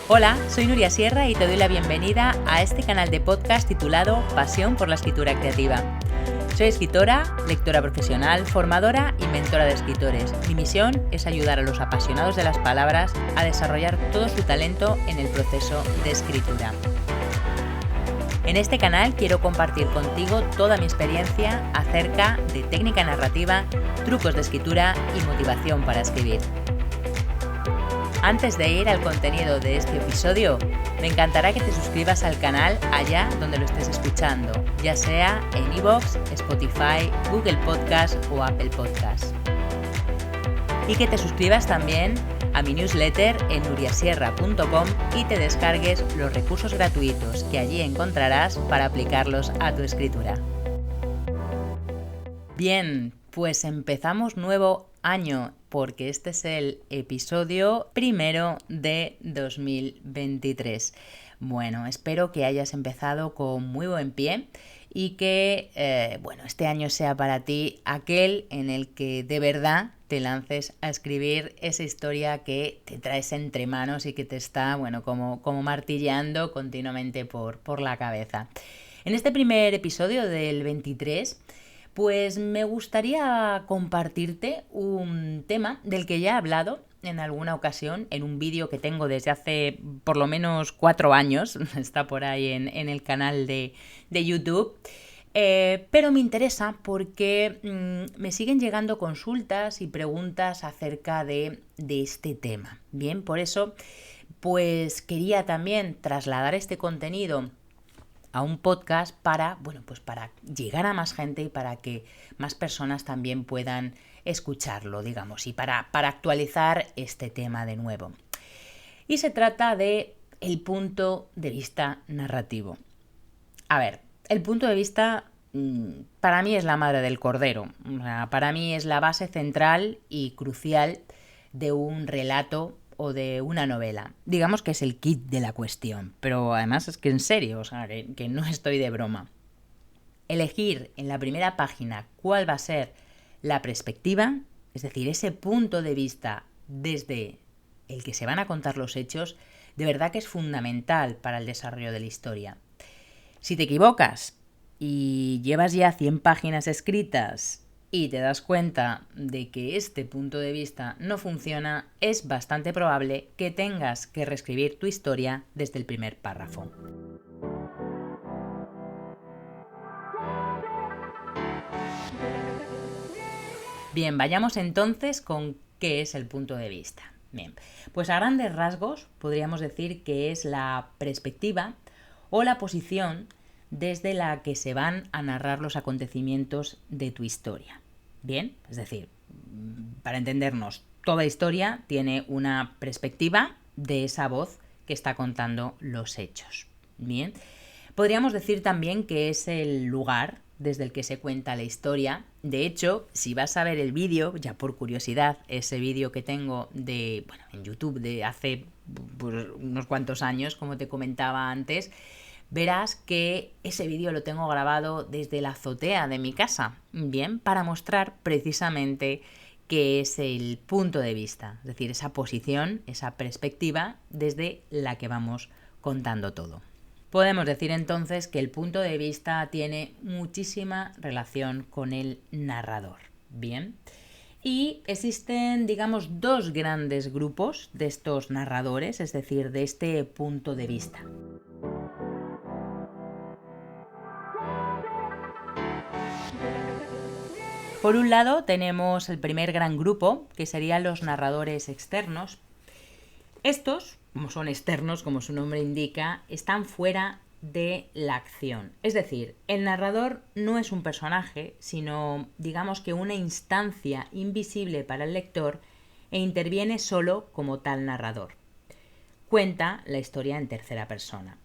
Hola, soy Nuria Sierra y te doy la bienvenida a este canal de podcast titulado Pasión por la Escritura Creativa. Soy escritora, lectora profesional, formadora y mentora de escritores. Mi misión es ayudar a los apasionados de las palabras a desarrollar todo su talento en el proceso de escritura. En este canal quiero compartir contigo toda mi experiencia acerca de técnica narrativa, trucos de escritura y motivación para escribir. Antes de ir al contenido de este episodio, me encantará que te suscribas al canal allá donde lo estés escuchando, ya sea en iVoox, Spotify, Google Podcast o Apple Podcast. Y que te suscribas también a mi newsletter en nuriasierra.com y te descargues los recursos gratuitos que allí encontrarás para aplicarlos a tu escritura. Bien, pues empezamos nuevo año porque este es el episodio primero de 2023. Bueno, espero que hayas empezado con muy buen pie y que este año sea para ti aquel en el que de verdad te lances a escribir esa historia que te traes entre manos y que te está, como martilleando continuamente por la cabeza. En este primer episodio del 23, pues me gustaría compartirte un tema del que ya he hablado en alguna ocasión en un vídeo que tengo desde hace por lo menos 4 años, está por ahí en el canal de YouTube, pero me interesa porque me siguen llegando consultas y preguntas acerca de este tema. Bien, por eso pues quería también trasladar este contenido a un podcast para llegar a más gente y para que más personas también puedan escucharlo, digamos, y para actualizar este tema de nuevo. Y se trata de el punto de vista narrativo. A ver, el punto de vista para mí es la madre del cordero. O sea, para mí es la base central y crucial de un relato o de una novela. Digamos que es el kit de la cuestión, pero además es que en serio, o sea, que no estoy de broma. Elegir en la primera página cuál va a ser la perspectiva, es decir, ese punto de vista desde el que se van a contar los hechos, de verdad que es fundamental para el desarrollo de la historia. Si te equivocas y llevas ya 100 páginas escritas y te das cuenta de que este punto de vista no funciona, es bastante probable que tengas que reescribir tu historia desde el primer párrafo. Bien, vayamos entonces con qué es el punto de vista. Bien, pues a grandes rasgos podríamos decir que es la perspectiva o la posición desde la que se van a narrar los acontecimientos de tu historia. Bien, es decir, para entendernos, toda historia tiene una perspectiva de esa voz que está contando los hechos. Bien, podríamos decir también que es el lugar desde el que se cuenta la historia. De hecho, si vas a ver el vídeo, ya por curiosidad, ese vídeo que tengo en YouTube de hace unos cuantos años, como te comentaba antes, verás que ese vídeo lo tengo grabado desde la azotea de mi casa, bien, para mostrar precisamente qué es el punto de vista, es decir, esa posición, esa perspectiva desde la que vamos contando todo. Podemos decir entonces que el punto de vista tiene muchísima relación con el narrador, bien. Y existen, digamos, 2 grandes grupos de estos narradores, es decir, de este punto de vista. Por un lado tenemos el primer gran grupo, que serían los narradores externos. Estos, como son externos, como su nombre indica, están fuera de la acción. Es decir, el narrador no es un personaje, sino, digamos que una instancia invisible para el lector e interviene solo como tal narrador. Cuenta la historia en tercera persona.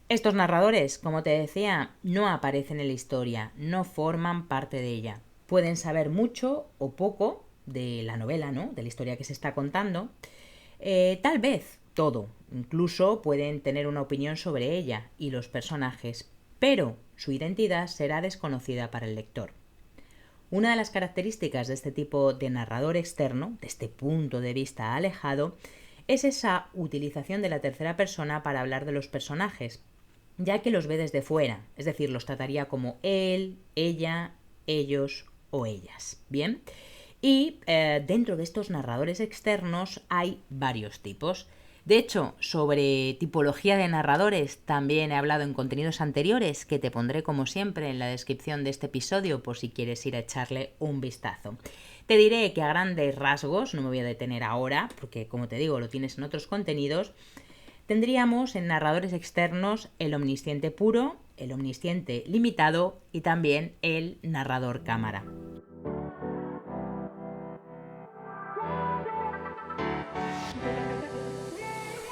Estos narradores, como te decía, no aparecen en la historia, no forman parte de ella. Pueden saber mucho o poco de la novela, ¿no?, de la historia que se está contando. Tal vez todo, incluso pueden tener una opinión sobre ella y los personajes, pero su identidad será desconocida para el lector. Una de las características de este tipo de narrador externo, de este punto de vista alejado, es esa utilización de la tercera persona para hablar de los personajes, ya que los ve desde fuera, es decir, los trataría como él, ella, ellos o ellas. Bien, y dentro de estos narradores externos hay varios tipos. De hecho, sobre tipología de narradores también he hablado en contenidos anteriores que te pondré como siempre en la descripción de este episodio por si quieres ir a echarle un vistazo. Te diré que a grandes rasgos, no me voy a detener ahora porque como te digo lo tienes en otros contenidos, tendríamos en narradores externos el omnisciente puro, el omnisciente limitado y también el narrador cámara.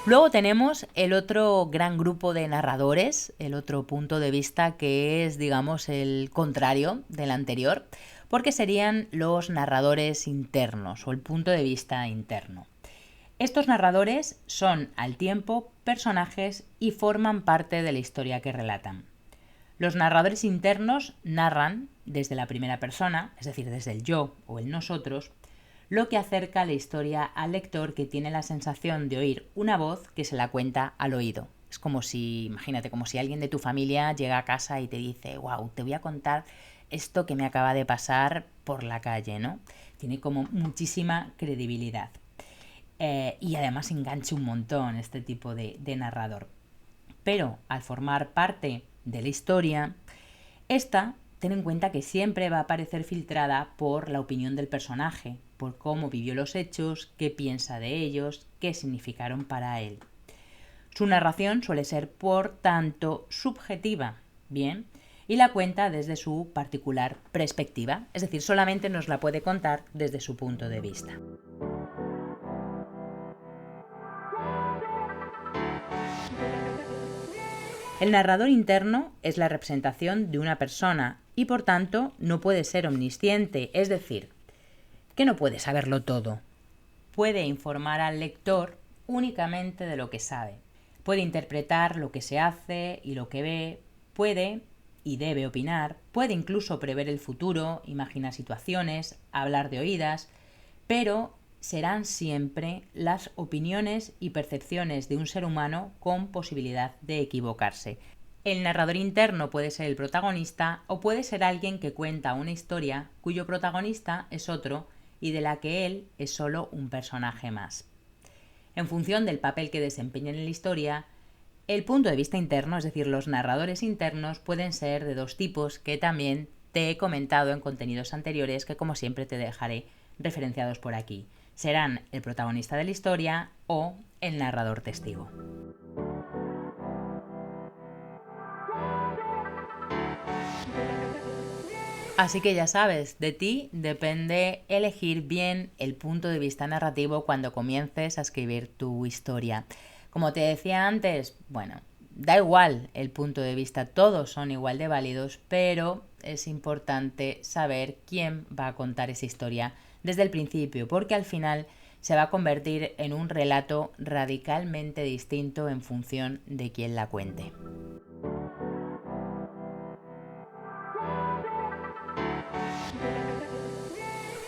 Luego tenemos el otro gran grupo de narradores, el otro punto de vista que es, digamos, el contrario del anterior, porque serían los narradores internos o el punto de vista interno. Estos narradores son al tiempo personajes y forman parte de la historia que relatan. Los narradores internos narran desde la primera persona, es decir, desde el yo o el nosotros, lo que acerca la historia al lector que tiene la sensación de oír una voz que se la cuenta al oído. Es como si, imagínate, como si alguien de tu familia llega a casa y te dice, wow, te voy a contar esto que me acaba de pasar por la calle, ¿no? Tiene como muchísima credibilidad. Y además engancha un montón este tipo de narrador. Pero al formar parte de la historia, esta, ten en cuenta que siempre va a aparecer filtrada por la opinión del personaje, por cómo vivió los hechos, qué piensa de ellos, qué significaron para él. Su narración suele ser, por tanto, subjetiva, ¿bien? Y la cuenta desde su particular perspectiva, es decir, solamente nos la puede contar desde su punto de vista. El narrador interno es la representación de una persona y por tanto no puede ser omnisciente, es decir, que no puede saberlo todo. Puede informar al lector únicamente de lo que sabe. Puede interpretar lo que se hace y lo que ve, puede y debe opinar, puede incluso prever el futuro, imaginar situaciones, hablar de oídas, pero serán siempre las opiniones y percepciones de un ser humano con posibilidad de equivocarse. El narrador interno puede ser el protagonista o puede ser alguien que cuenta una historia cuyo protagonista es otro y de la que él es solo un personaje más. En función del papel que desempeñen en la historia, el punto de vista interno, es decir, los narradores internos, pueden ser de dos tipos que también te he comentado en contenidos anteriores que como siempre te dejaré referenciados por aquí. Serán el protagonista de la historia o el narrador testigo. Así que ya sabes, de ti depende elegir bien el punto de vista narrativo cuando comiences a escribir tu historia. Como te decía antes, bueno, da igual el punto de vista, todos son igual de válidos, pero es importante saber quién va a contar esa historia desde el principio, porque al final se va a convertir en un relato radicalmente distinto en función de quién la cuente.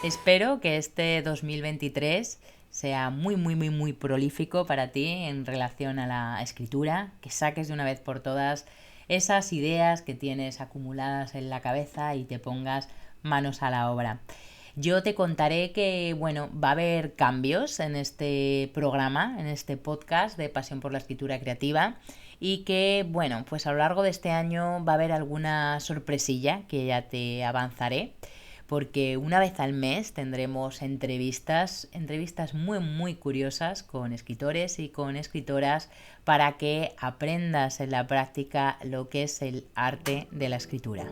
Espero que este 2023 sea muy prolífico para ti en relación a la escritura, que saques de una vez por todas esas ideas que tienes acumuladas en la cabeza y te pongas manos a la obra. Yo te contaré que, va a haber cambios en este programa, en este podcast de Pasión por la Escritura Creativa y que, pues a lo largo de este año va a haber alguna sorpresilla que ya te avanzaré, porque una vez al mes tendremos entrevistas muy curiosas con escritores y con escritoras para que aprendas en la práctica lo que es el arte de la escritura.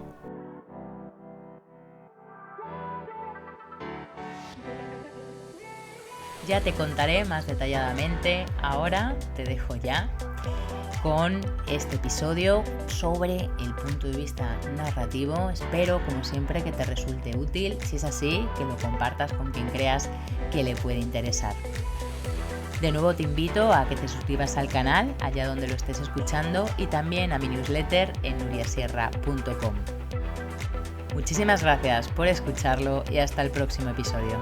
Ya te contaré más detalladamente, ahora te dejo ya con este episodio sobre el punto de vista narrativo. Espero, como siempre, que te resulte útil. Si es así, que lo compartas con quien creas que le puede interesar. De nuevo te invito a que te suscribas al canal, allá donde lo estés escuchando, y también a mi newsletter en nuriasierra.com. Muchísimas gracias por escucharlo y hasta el próximo episodio.